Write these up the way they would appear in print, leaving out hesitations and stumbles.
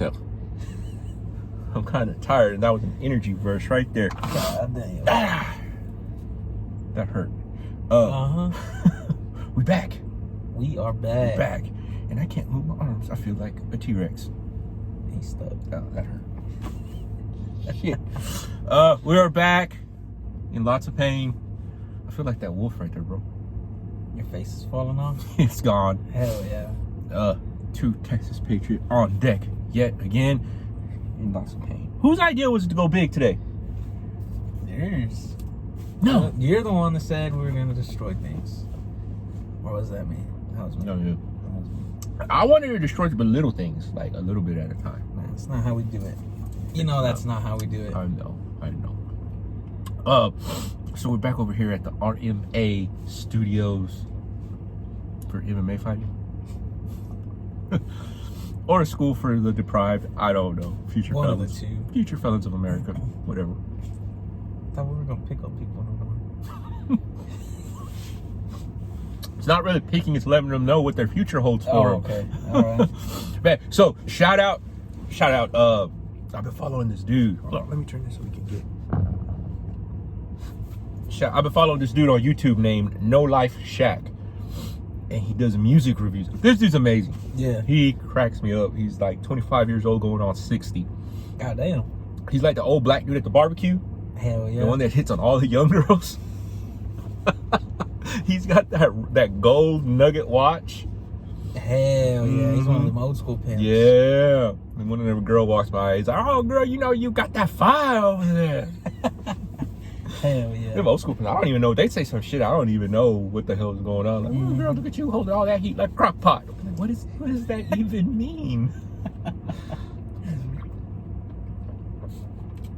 So, I'm kind of tired, and that was an energy burst right there. God damn. That hurt. We back. We are back. We're back. And I can't move my arms. I feel like a T-Rex. He's stuck. Oh, that hurt. Shit. We are back in lots of pain. I feel like that wolf right there, bro. Your face is falling off? It's gone. Hell yeah. Two Texas Patriot on deck yet again in lots of pain. Whose idea was it to go big today? Yours. No. You're the one that said we were going to destroy things. Or was that me? That was me. No, you. That was me. I wanted to destroy the little things, like a little bit at a time. Man, that's not how we do it. You know that's not how we do it. I know. So we're back over here at the RMA studios for MMA fighting. Or a school for the deprived. I don't know. Future One felons. of the two. Future felons of America. Whatever. I thought we were going to pick up people. It's not really picking, it's letting them know what their future holds for them. Okay. All right. Man, so shout out. I've been following this dude. Hold on, let me turn this so we can get. I've been following this dude on YouTube named No Life Shack, and he does music reviews. This dude's amazing. Yeah. He cracks me up. He's like 25 years old, going on 60. God damn. He's like the old black dude at the barbecue. Hell yeah. The one that hits on all the young girls. He's got that gold nugget watch. Hell yeah. He's one of them old school pimps. Yeah. And when a girl walks by, he's like, "Oh, girl, you know you got that fire over there." Hell yeah. Them old school pimps, I don't even know. They say some shit. I don't even know what the hell is going on. Like, "Oh, girl, look at you holding all that heat like a crock pot." I'm like, what does that even mean?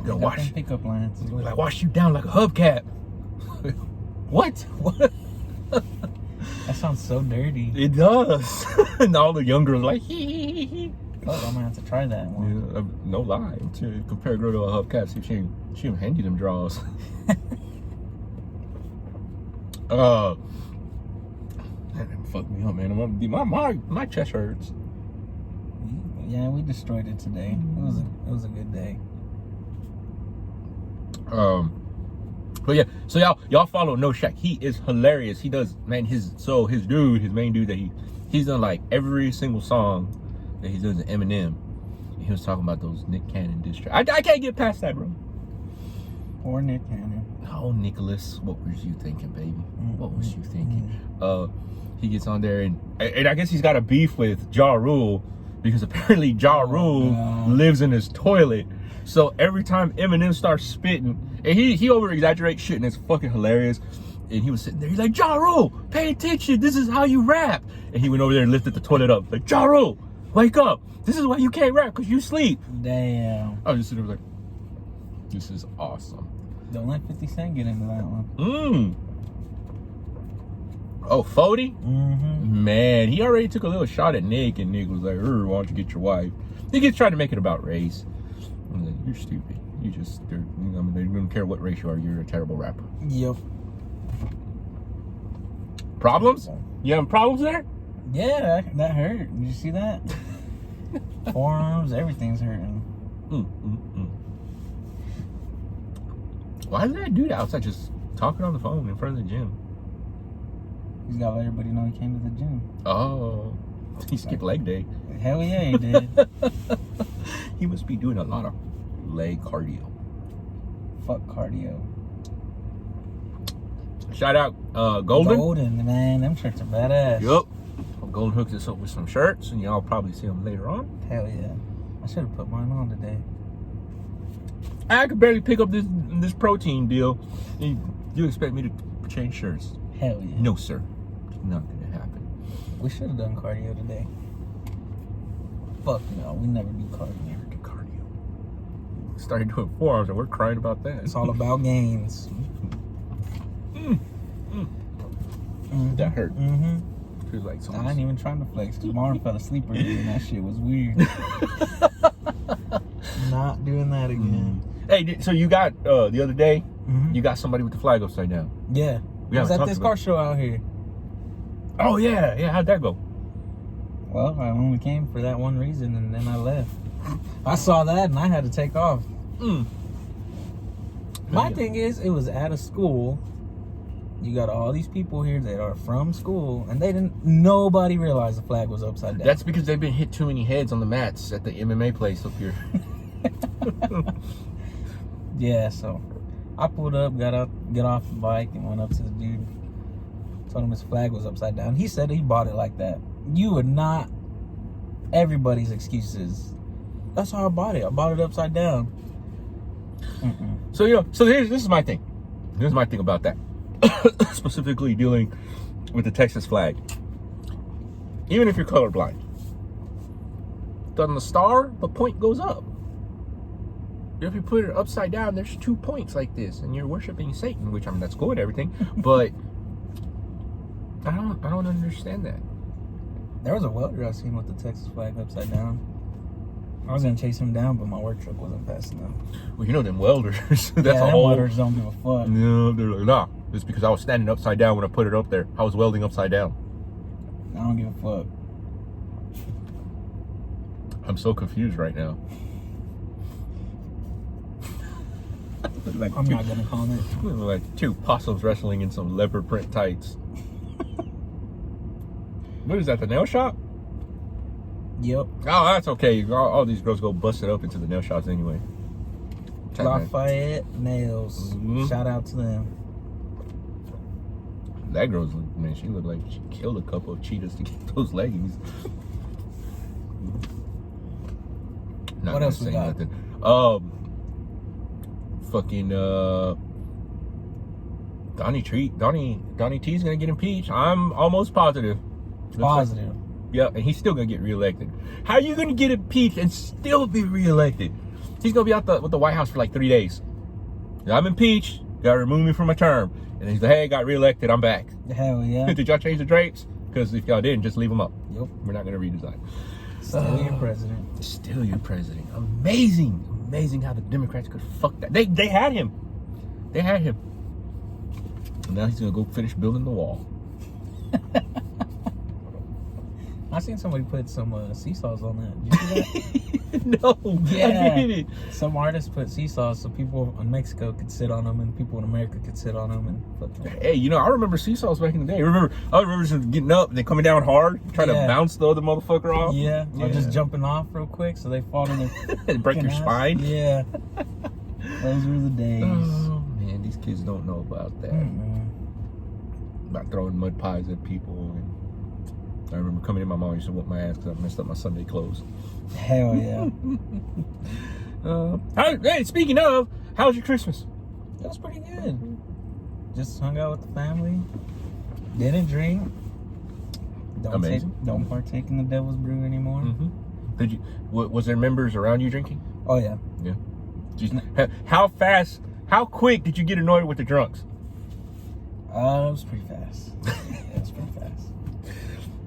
Yo, wash. Pickup lines. Like, wash you down like a hubcap. What? That sounds so dirty. It does. And all the young girls like, hee. Oh, I'm gonna have to try that one. Yeah, no lie. To compare a girl to a hubcap, see if she can hand you them draws. That didn't fuck me up, man. My chest hurts. Yeah, we destroyed it today. It was a good day. But yeah, so y'all follow No Shack. He is hilarious. He does, man, his main dude that he's done like every single song that he's done is Eminem. And he was talking about those Nick Cannon diss tracks. I can't get past that, bro. Poor Nick Cannon. Oh, Nicholas, what was you thinking, baby? What was you thinking? He gets on there and I guess he's got a beef with Ja Rule because apparently Ja Rule lives in his toilet. So every time Eminem starts spitting, and he over exaggerates shit, and it's fucking hilarious. And he was sitting there, he's like, "Ja Rule, pay attention. This is how you rap." And he went over there and lifted the toilet up, like, "Ja Rule, wake up. This is why you can't rap, because you sleep." Damn. I was just sitting there like, this is awesome. Don't let 50 Cent get into that one. Oh, 40? Mm-hmm. Man, he already took a little shot at Nick, and Nick was like, "Why don't you get your wife?" He gets trying to make it about race. I'm like, "You're stupid. They don't care what race you are. You're a terrible rapper." Yep. Problems? You having problems there? Yeah, that hurt. Did you see that? Forearms, everything's hurting. Why did that dude outside just talking on the phone in front of the gym? He's got to let everybody know he came to the gym. Oh, he skipped leg day. Hell yeah, he did. He must be doing a lot of leg cardio. Fuck cardio. Shout out Golden. Golden, man. Them shirts are badass. Yup. Golden hooked us up with some shirts, and y'all probably see them later on. Hell yeah. I should have put mine on today. I could barely pick up this protein deal. And you expect me to change shirts? Hell yeah. No, sir. It's not going to happen. We should have done cardio today. Fuck no. We never do cardio. Started doing forearms, and we're crying about that. It's all about gains. That hurt. Feels like I ain't even trying to flex because Marvin fell asleep earlier and that shit was weird. Not doing that again. Hey, so you got the other day, you got somebody with the flag upside down. Yeah. We I was haven't at this talked car about show out here. Oh yeah. How'd that go? Well, I only came for that one reason and then I left. I saw that and I had to take off. Mm. My thing is, it was at a school. You got all these people here that are from school, and nobody realized the flag was upside down. That's because they've been hit too many heads on the mats at the MMA place up here. Yeah, so I pulled up, got off the bike, and went up to the dude. Told him his flag was upside down. He said he bought it like that. You would not. Everybody's excuses. That's how I bought it. I bought it upside down. So this is my thing. Here's my thing about that. Specifically dealing with the Texas flag. Even if you're colorblind, on the star, the point goes up. If you put it upside down, there's 2 points like this, and you're worshiping Satan, which, I mean, that's cool and everything, but I don't understand that. There was a welder I seen with the Texas flag upside down. I was gonna chase him down, but my work truck wasn't fast enough. Well, you know them welders. That's yeah, a whole. Welders don't give a fuck. No, they're like, nah. It's because I was standing upside down when I put it up there. I was welding upside down. I don't give a fuck. I'm so confused right now. I'm not gonna comment. Like 2 possums wrestling in some leopard print tights. What is that? The nail shop? Yep. Oh, that's okay. All these girls go busted up into the nail shops anyway. Lafayette Nails. Mm-hmm. Shout out to them. That girl's, man, she looked like she killed a couple of cheetahs to get those leggings. Not what else we got? Nothing. Fucking Donnie T's gonna get impeached. I'm almost positive. Positive. Yeah, and he's still gonna get reelected. How are you gonna get impeached and still be reelected? He's gonna be out with the White House for like 3 days. I'm impeached. Gotta remove me from my term. And he's like, hey, got reelected. I'm back. Hell yeah. Did y'all change the drapes? Because if y'all didn't, just leave them up. Yep. We're not gonna redesign. Still your president. Still your president. Amazing. Amazing how the Democrats could fuck that. They had him. They had him. And now he's gonna go finish building the wall. I seen somebody put some seesaws on that. Did you see that? No. Yeah. I didn't. Some artists put seesaws so people in Mexico could sit on them and people in America could sit on them and fuck them. Hey, you know, I remember seesaws back in the day. I remember just getting up and then coming down hard, trying to bounce the other motherfucker off. Yeah. Or just jumping off real quick so they fall to their and break your spine. Yeah. Those were the days. Oh man, these kids don't know about that. About throwing mud pies at people. And I remember coming in, my mom used to whoop my ass because I messed up my Sunday clothes. Hell yeah. Hey, speaking of, how was your Christmas? It was pretty good. Just hung out with the family. Didn't drink. Don't partake in the devil's brew anymore. Did you? Was there members around you drinking? Oh yeah. Yeah. How quick did you get annoyed with the drunks? It was pretty fast. It was pretty fast.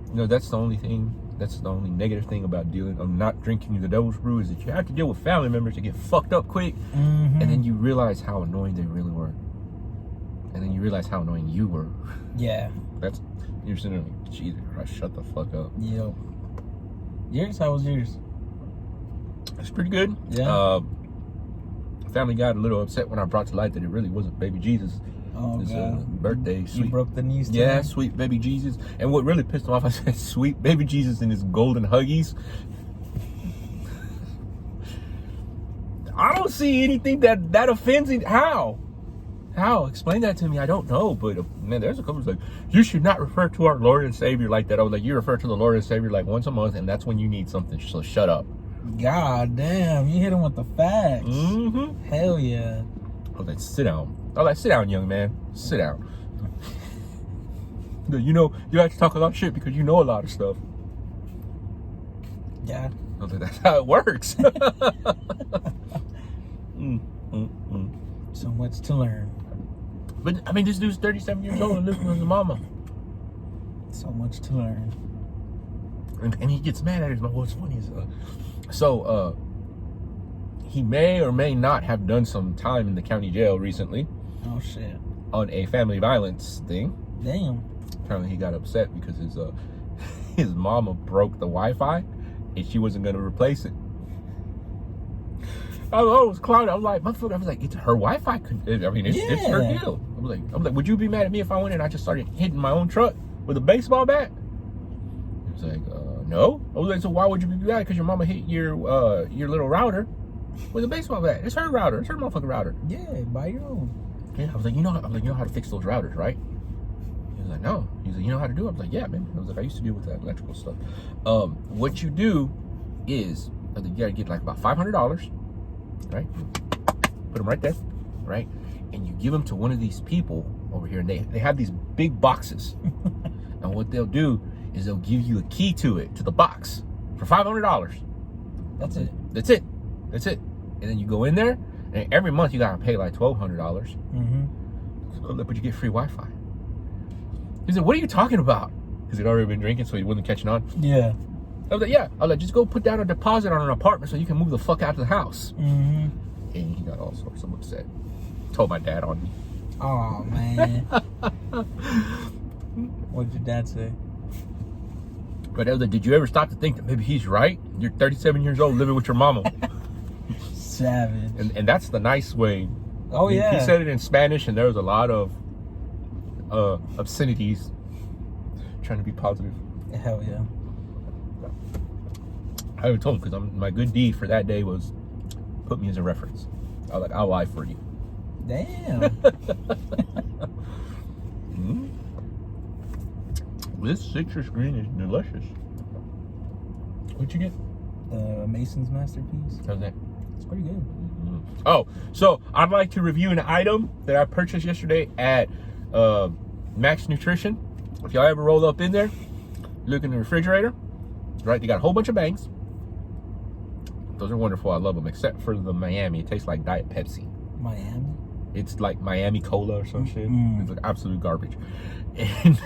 You know, that's the only negative thing about not drinking the devil's brew is that you have to deal with family members that get fucked up quick, and then you realize how annoying they really were, and then you realize how annoying you were. Yeah. You're sitting there like, Jesus Christ, shut the fuck up. Yep. Yours? How was yours? It's pretty good. Yeah. Family got a little upset when I brought to light that it really wasn't baby Jesus. Oh, His God. birthday. You broke the news to Yeah, him? sweet baby Jesus. And what really pissed him off, I said, sweet baby Jesus in his golden huggies. I don't see anything that offends him. How? Explain that to me. I don't know. But man, there's a couple of like, you should not refer to our Lord and Savior like that. I was like, you refer to the Lord and Savior like once a month, and that's when you need something. So shut up. God damn, you hit him with the facts. Mm-hmm. Hell yeah. I was like, sit down. I was like, sit down, young man. Sit down. You know, you have to talk a lot of shit because you know a lot of stuff. Yeah. I was like, that's how it works. So much to learn. But I mean, this dude's 37 years old and living with his mama. So much to learn. And he gets mad at her. What's funny is, he may or may not have done some time in the county jail recently. Oh shit. On a family violence thing. Damn. Apparently he got upset because his mama broke the Wi-Fi and she wasn't gonna replace it. I was clowning. I was like, motherfucker. I was like, it's her Wi-Fi. I mean, it's her deal. I was like, would you be mad at me if I went and I just started hitting my own truck with a baseball bat? He was like, no. I was like, so why would you be mad? Because your mama hit your little router with a baseball bat. It's her router. It's her motherfucking router. Yeah, buy your own. Yeah, I was like, you know how to fix those routers, right? He was like, no. He's like, you know how to do it? I was like, yeah, man. I was like, I used to deal with that electrical stuff. What you do is you gotta get like about $500, right? Put them right there, right? And you give them to one of these people over here, and they have these big boxes. And what they'll do is they'll give you a key to the box for $500. That's it. That's it. And then you go in there, and every month you gotta pay like $1,200. Mm-hmm. But you get free Wi-Fi. He said, "What are you talking about?" Because he'd already been drinking, so he wasn't catching on. Yeah. I was like, "Yeah." I was like, "Just go put down a deposit on an apartment so you can move the fuck out of the house." Mm-hmm. And he got all sorts of upset. Told my dad on me. Oh man. What did your dad say? But I was like, "Did you ever stop to think that maybe he's right? You're 37 years old living with your mama." Savage. And that's the nice way. Oh yeah. He said it in Spanish, and there was a lot of obscenities. Trying to be positive. Hell yeah. I haven't told him because my good deed for that day was put me as a reference. I was like, I'll lie for you. Damn. Mm-hmm. This citrus green is delicious. What'd you get? Mason's masterpiece. How's that? It's pretty good. Mm-hmm. Oh, so I'd like to review an item that I purchased yesterday at Max Nutrition. If y'all ever roll up in there, look in the refrigerator, right? They got a whole bunch of bangs. Those are wonderful. I love them, except for the Miami. It tastes like Diet Pepsi. Miami? It's like Miami Cola or some shit. Mm. It's like absolute garbage. And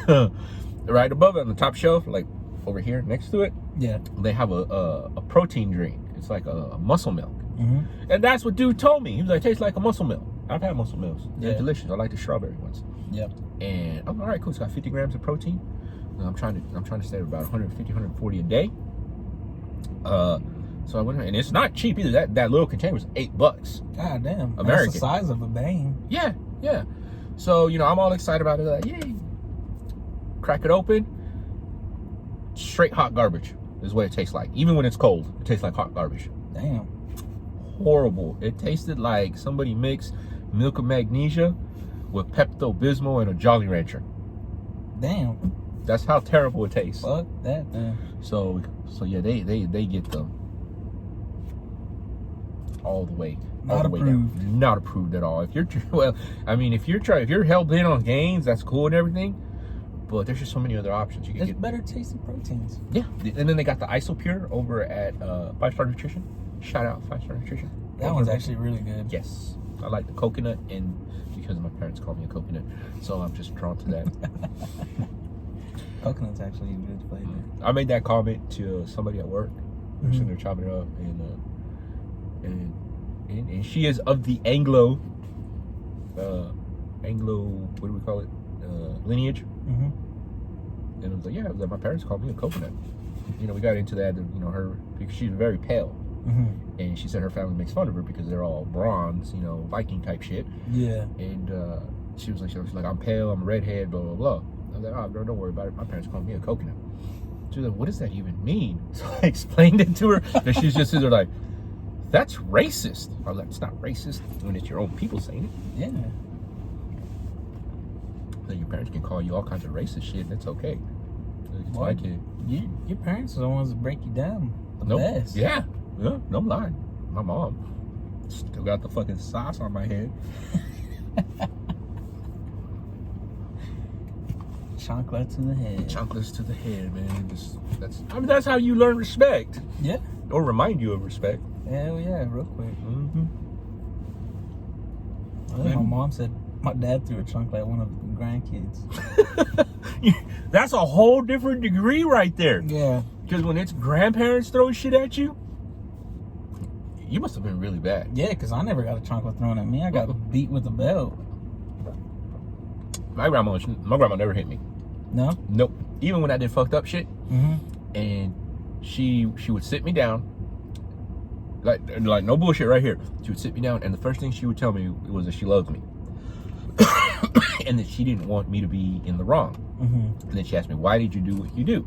right above it on the top shelf, like over here next to it, yeah, they have a protein drink. It's like a muscle milk. Mm-hmm. And that's what dude told me. He was like, it tastes like a muscle milk. I've had muscle milks. They're Yeah. delicious. I like the strawberry ones. Yep. And I'm all right, cool. It's got 50 grams of protein. And I'm trying to stay at about 150, 140 a day. So I went, and it's not cheap either. That little container was $8. God damn. American. That's the size of a bang. Yeah. So I'm all excited about it. Like, yay! Crack it open. Straight hot garbage is what it tastes like. Even when it's cold, it tastes like hot garbage. Damn. Horrible. It tasted like somebody mixed milk of magnesia with Pepto-Bismol and a Jolly Rancher. Damn. That's how terrible it tastes. Fuck that. So yeah, they get them all the way. Not all the approved. Way down. Not approved at all. If you're hell bent on gains, that's cool and everything. But there's just so many other options you can There's get. better tasting proteins. Yeah, and then they got the Isopure over at 5-Star Nutrition. Shout out 5-Star Nutrition. That one's actually really good. Yes, I like the coconut, and because my parents call me a coconut, so I'm just drawn to that. Coconut's actually a good flavor. I made that comment to somebody at work. They're sitting there chopping it up, and she is of the Anglo, what do we call it, lineage. Mm-hmm. And I was like, yeah, my parents called me a coconut. We got into that, her, because she's very pale. Mm-hmm. And she said her family makes fun of her because they're all bronze, Viking type shit. Yeah. And she was like, I'm pale, I'm a redhead, blah, blah, blah. I was like, oh, don't worry about it. My parents called me a coconut. She was like, what does that even mean? So I explained it to her, and she's just sitting there like, that's racist. I was like, it's not racist when it's your own people saying it. Yeah. So your parents can call you all kinds of racist shit, and it's okay. It's my kid. Your parents are the ones that break you down the best. Yeah, no lie. My mom still got the fucking sauce on my head. Chocolate to the head. Chocolates to the head, man. That's how you learn respect. Yeah. Or remind you of respect. Hell yeah, real quick. Mm-hmm. I think my mom said my dad threw a chunk at one of the grandkids. That's a whole different degree right there. Yeah. Because when it's grandparents throwing shit at you, you must have been really bad. Yeah, because I never got a chocolate thrown at me. I got beat with a belt. My grandma never hit me. No? Nope. Even when I did fucked up shit, Mm-hmm. and she would sit me down, like no bullshit right here. She would sit me down, and the first thing she would tell me was that she loved me. And that she didn't want me to be in the wrong. And then she asked me, why did you do what you do?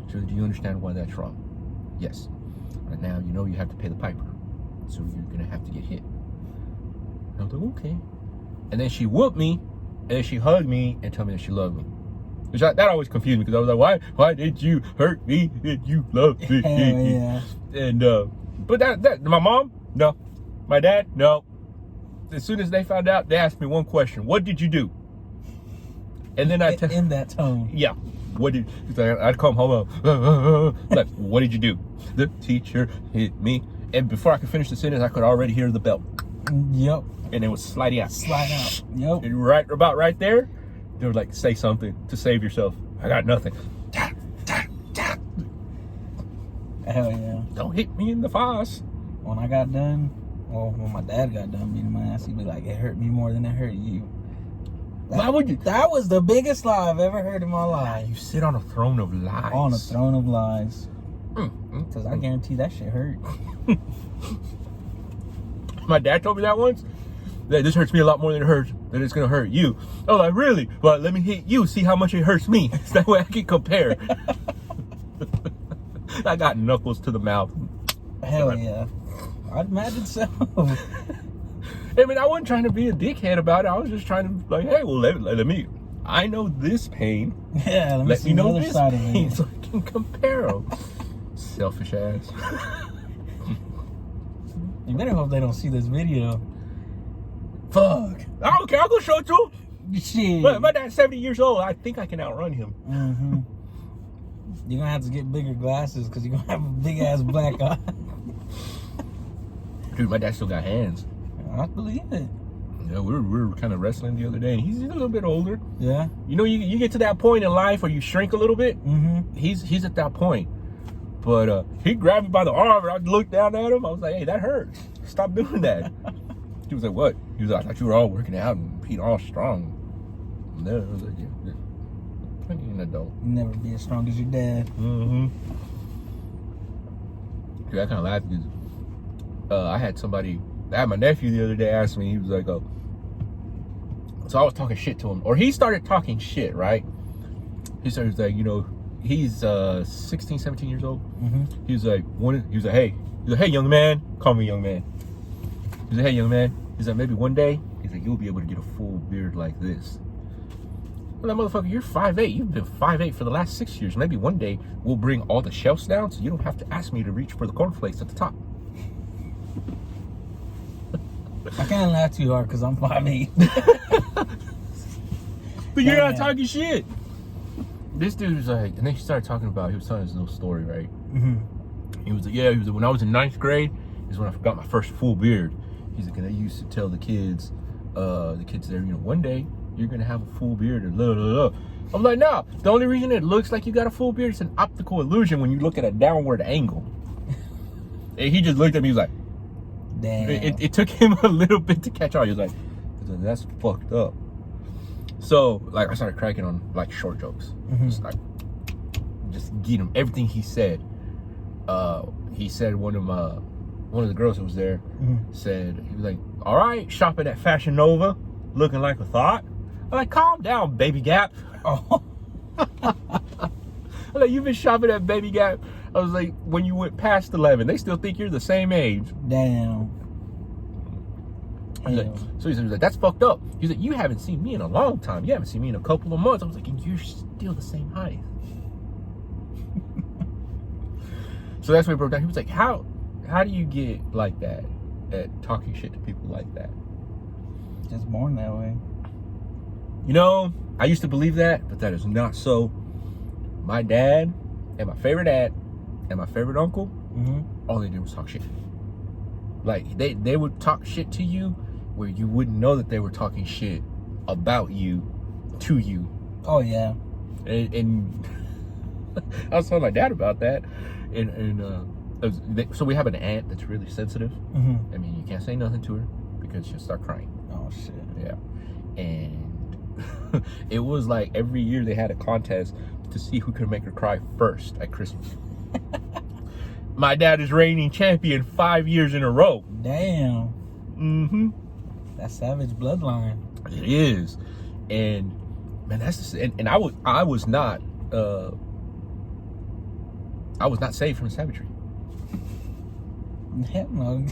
She said, do you understand why that's wrong? Yes. And now you know you have to pay the piper. So you're going to have to get hit. And I was like, okay. And then she whooped me, and then she hugged me and told me that she loved me. Which that always confused me, because I was like, why did you hurt me and you love me? Hell yeah. And, but that my mom, no. My dad, no. As soon as they found out, they asked me one question: what did you do? And then in that tone. Yeah. What did? I'd come home like, what did you do? The teacher hit me, and before I could finish the sentence, I could already hear the bell. Yep. And it was sliding out. Slide out. Yep. And right there, they were like, say something to save yourself. I got nothing. Hell yeah. Don't hit me in the face. When I got done, well, when my dad got done beating my ass, he'd be like, it hurt me more than it hurt you. Why would you? That was the biggest lie I've ever heard in my life. You sit on a throne of lies. On a throne of lies. Because I guarantee that shit hurt. My dad told me that once. That this hurts me a lot more than it's gonna hurt you. I was like, really? Well, let me hit you, see how much it hurts me. So that way I can compare. I got knuckles to the mouth. Hell yeah. I'd imagine so. I mean, I wasn't trying to be a dickhead about it. I was just trying to, like, hey, well, let me. I know this pain. Yeah, let me know this side pain of it. so I can compare them. Selfish ass. You better hope they don't see this video. Fuck. I don't care. I'll go show it to him. Shit. But my dad's 70 years old. I think I can outrun him. You're gonna have to get bigger glasses because you're gonna have a big ass black eye. Dude, my dad still got hands. I believe it. Yeah, we were kind of wrestling the other day, and he's a little bit older. Yeah. You know, you get to that point in life where you shrink a little bit. He's at that point. But he grabbed me by the arm, and I looked down at him. I was like, hey, that hurts. Stop doing that. He was like, what? He was like, I thought you were all working out and being all strong. No, I was like, yeah, plenty an adult. You'll never be as strong as your dad. Dude, I kind of laughed because I had my nephew the other day ask me, he was like, oh. So I was talking shit to him. Or he started talking shit, right? He started like, you know, he's 16, 17 years old. He was like, hey, young man. Call me young man. He's like, hey, young man. He's like, maybe one day, he's like, you'll be able to get a full beard like this. Well, that motherfucker, you're 5'8". You've been 5'8" for the last 6 years. Maybe one day we'll bring all the shelves down so you don't have to ask me to reach for the cornflakes at the top. I can't laugh too hard because I'm 5'8". But you're not talking shit. This dude was like, and then he started talking about, he was telling his little story, right? He was like, when I was in 9th grade, is when I got my first full beard. He's like, and I used to tell the kids there, you know, one day you're gonna have a full beard and blah, blah, blah. I'm like, no, the only reason it looks like you got a full beard is an optical illusion when you look at a downward angle. And he just looked at me, he was like, damn. It took him a little bit to catch on. He was like, that's fucked up. So, like, I started cracking on, like, short jokes. Just getting him everything he said. He said one of the girls that was there said, he was like, all right, shopping at Fashion Nova, looking like a thought. I'm like, calm down, Baby Gap. I'm like, you've been shopping at Baby Gap. I was like, when you went past 11, they still think you're the same age. Damn. Like, so he was like, that's fucked up. He's like, you haven't seen me in a long time. You haven't seen me in a couple of months. I was like, and you're still the same height. So that's when he broke down. He was like, how do you get like that at talking shit to people like that? Just born that way. You know, I used to believe that, but that is not so. My dad and my favorite aunt and my favorite uncle, all they did was talk shit. Like, they would talk shit to you where you wouldn't know that they were talking shit about you to you. Oh, yeah. And I was telling my dad about that. So we have an aunt that's really sensitive. I mean, you can't say nothing to her because she'll start crying. Oh, shit. Yeah. And it was like every year they had a contest to see who could make her cry first at Christmas. My dad is reigning champion 5 years in a row. Damn. Mm-hmm. That savage bloodline. It is. And man, that's just, and I was not saved from savagery. Hell no.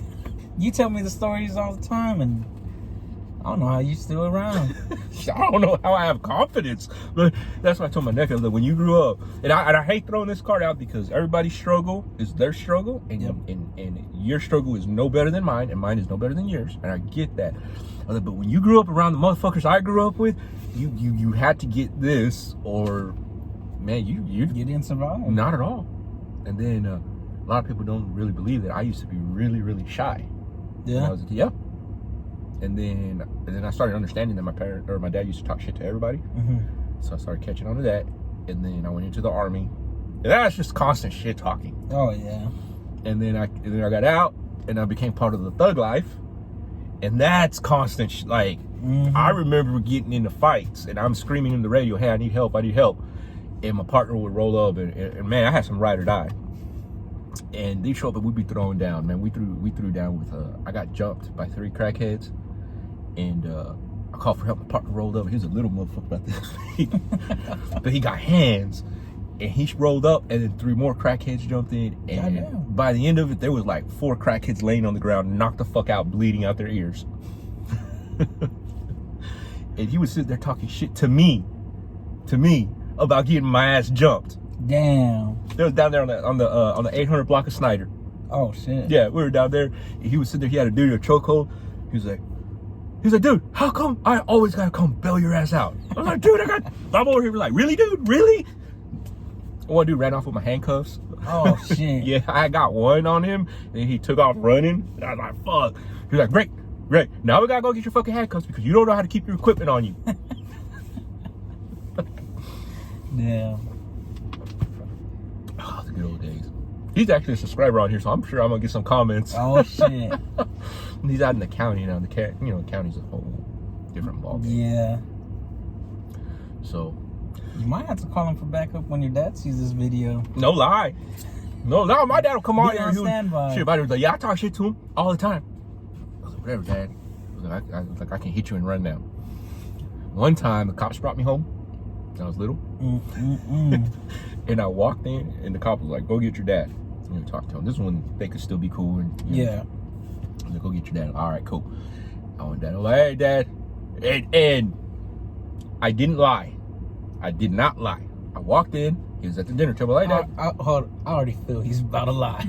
You tell me the stories all the time, and I don't know how you still around. I don't know how I have confidence, but that's why I told my nephew that when you grew up, and I hate throwing this card out because everybody's struggle is their struggle, and, yep. and your struggle is no better than mine, and mine is no better than yours, and I get that. But when you grew up around the motherfuckers I grew up with, you had to get this, or man, you didn't survive. Not at all. And then a lot of people don't really believe that I used to be really, really shy. Yeah. I was yeah. And then I started understanding that my dad used to talk shit to everybody. Mm-hmm. So I started catching on to that. And then I went into the Army. And that's just constant shit talking. Oh yeah. And then I got out and I became part of the thug life. And that's constant like mm-hmm. I remember getting into fights and I'm screaming in the radio, hey, I need help. And my partner would roll up and man, I had some ride or die. And they show up and we'd be throwing down, man. We threw down with I got jumped by 3 crackheads. And I called for help. My partner rolled up. He was a little motherfucker about this. But he got hands. And he rolled up, and then 3 more crackheads jumped in. And by the end of it, there was like 4 crackheads laying on the ground, knocked the fuck out, bleeding out their ears. And he would sit there talking shit to me, about getting my ass jumped. Damn. They was down there on the 800 block of Snyder. Oh shit. Yeah, we were down there. And he was sitting there. He had a dude in a chokehold. He was like, dude, how come I always gotta come bail your ass out? I was like, dude, I'm over here like, really, dude, really? One dude ran off with my handcuffs. Oh shit. Yeah, I got one on him, and he took off running. And I was like, fuck. He was like, Greg, now we gotta go get your fucking handcuffs because you don't know how to keep your equipment on you. Damn. Oh, the good old days. He's actually a subscriber on here, so I'm sure I'm gonna get some comments. Oh shit. He's out in the county now. The county's a whole different ballgame. Yeah. So you might have to call him for backup when your dad sees this video. no lie. My dad will come on here and standby. Shit, my dad was like, yeah, I talk shit to him all the time. I was like, whatever, Dad. I was like, I can hit you and run now. One time, the cops brought me home. I was little. And I walked in, and the cop was like, go get your dad. And talk to him. This is when they could still be cool. And yeah. I was like, go get your dad. All right, cool. I went down. I was like, hey, Dad. And I didn't lie. I did not lie. I walked in. He was at the dinner table. Hey, Dad. I already feel he's about to lie.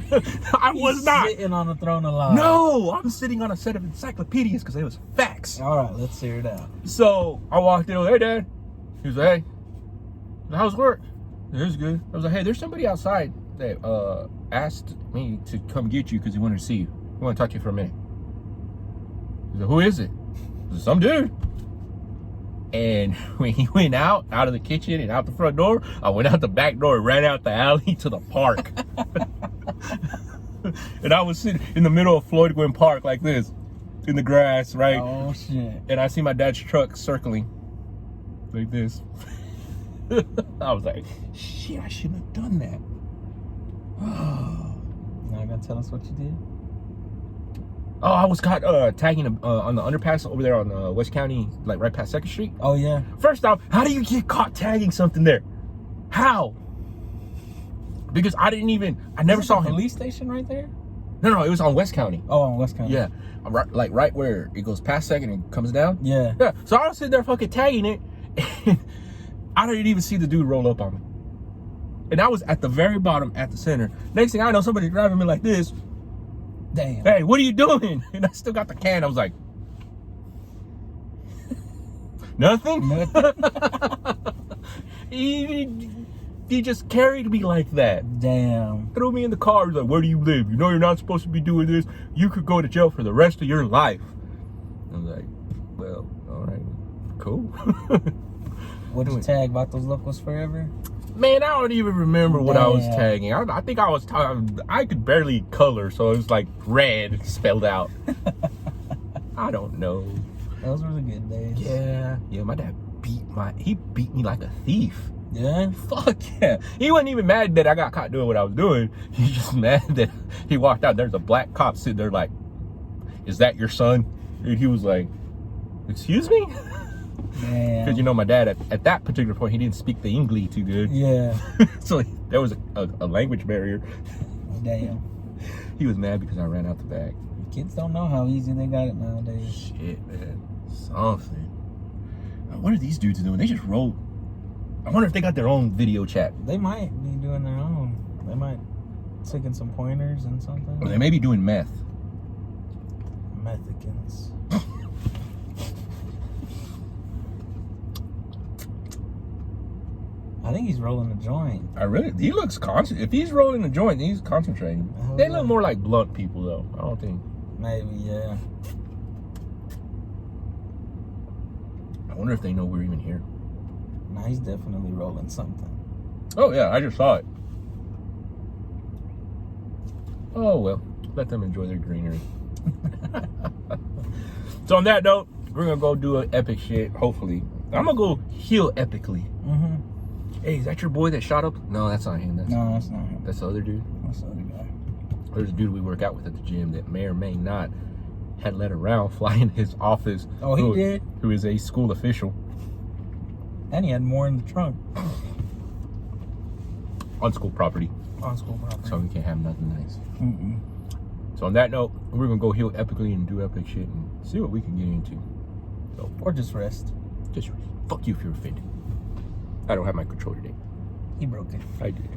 I was not sitting on the throne of lies. No, I'm sitting on a set of encyclopedias because it was facts. All right, let's hear it out. So I walked in. I was like, hey, Dad. He was like, hey, how's work? It was good. I was like, hey, there's somebody outside that asked me to come get you because he wanted to see you. He wanted to talk to you for a minute. He's like, who is it? I said, some dude. And when he went out of the kitchen and out the front door, I went out the back door and ran out the alley to the park. And I was sitting in the middle of Floyd Gwynn Park like this, in the grass, right? Oh, shit. And I see my dad's truck circling like this. I was like, shit, I shouldn't have done that. Now you gonna tell us what you did? Oh, I was caught tagging on the underpass over there on West County, like right past 2nd Street. Oh, yeah. First off, how do you get caught tagging something there? How? Because I never saw him. Police station right there? No, it was on West County. Oh, on West County. Yeah, right where it goes past 2nd and comes down. Yeah. Yeah. So I was sitting there fucking tagging it, and I didn't even see the dude roll up on me. And I was at the very bottom at the center. Next thing I know, somebody grabbing me like this. Damn. Hey, what are you doing? And I still got the can. I was like, nothing? He just carried me like that. Damn. Threw me in the car. He's like, where do you live? You know you're not supposed to be doing this. You could go to jail for the rest of your life. I was like, well, all right, cool. What did you tag about those locals forever? Man, I don't even remember what I was Damn. tagging. I think I could barely color, so it was like red spelled out. I don't know. Those were the good days. Yeah, my dad beat me like a thief. Yeah? Fuck yeah. He wasn't even mad that I got caught doing what I was doing. He's just mad that he walked out. There's a black cop sitting there like, is that your son? And he was like, excuse me? Because, you know, my dad, at that particular point, he didn't speak the English too good. Yeah. So there was a language barrier. Damn. He was mad because I ran out the back. Kids don't know how easy they got it nowadays. Shit, man. Something. What are these dudes doing? They just roll. I wonder if they got their own video chat. They might be doing their own. They might taking some pointers and something. Or they may be doing meth. Mexicans. I think he's rolling a joint. He looks conscious. If he's rolling a joint, he's concentrating. They look more like blunt people, though. I don't think. Maybe, yeah. I wonder if they know we're even here. Nah, he's definitely rolling something. Oh, yeah, I just saw it. Oh, well. Let them enjoy their greenery. So on that note, we're going to go do an epic shit, hopefully. I'm going to go heal epically. Mm-hmm. Hey, is that your boy that shot up? No, that's not him. No, that's not him. That's the other dude. That's the other guy. There's a dude we work out with at the gym that may or may not had let a round fly in his office. Oh, he did? Who is a school official. And he had more in the trunk. On school property. On school property. So we can't have nothing nice. Mm-mm. So on that note, we're going to go heal epically and do epic shit and see what we can get into. So, Or just rest. just fuck you if you're offended. I don't have my control today. He broke it. I did.